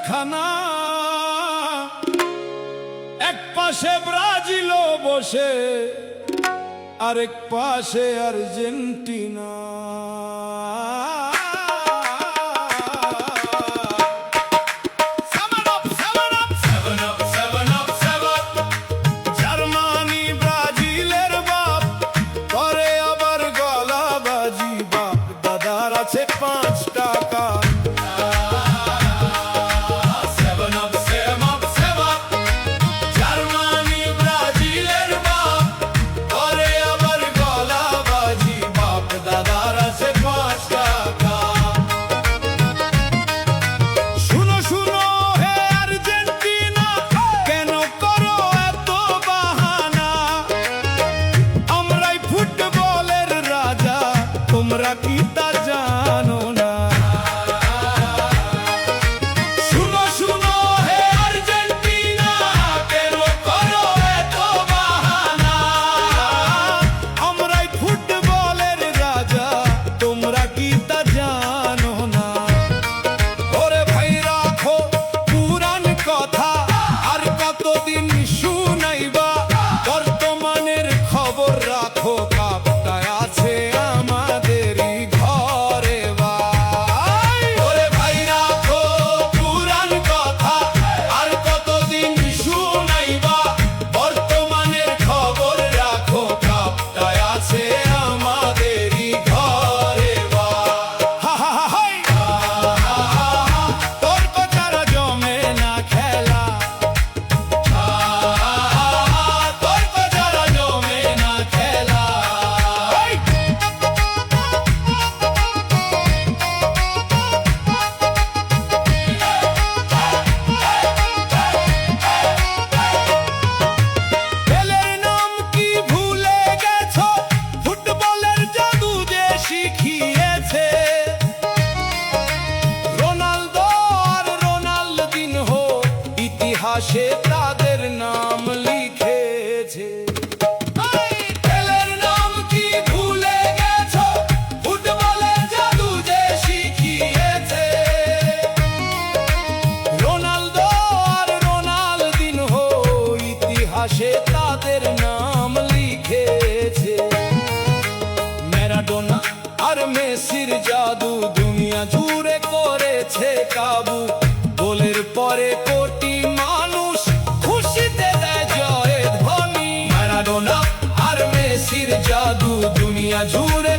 কারখানা, এক পাশে ব্রাজিল বসে আরেক পাশে আর্জেন্টিনা। জার্মানি ব্রাজিলের বাপ, করে আবার গলাবাজি। বাপ দাদার আছে 5 টাকা। তোমরা কি তা জানো না? শুনো শুনো হে আর্জেন্টিনা, কেন করো এত বাহানা? আমরাই ফুটবলের রাজা, তোমরা কি তা জানো না? ওরে ভাই রাখো পুরান কথা, আর কতদিন শুনাইবা? বর্তমানের খবর রাখো, কাপটায় আছে ইতিহাসে তাদের নাম লিখেছে। পেলের নাম কি ভুলে গেছো? ফুটবলের জাদু যে শিখিয়েছে। রোনালদো আর রোনালদিনহো, ইতিহাসে তাদের নাম লিখেছে। ম্যারাডোনা আর মেসির জাদু দুনিয়া জুড়ে করেছে কাবু। গোলের পরে কোটি মানুষ খুশিতে দেয় জয় ধ্বনি। ম্যারাডোনা আর মেসির জাদু দুনিয়া জুড়ে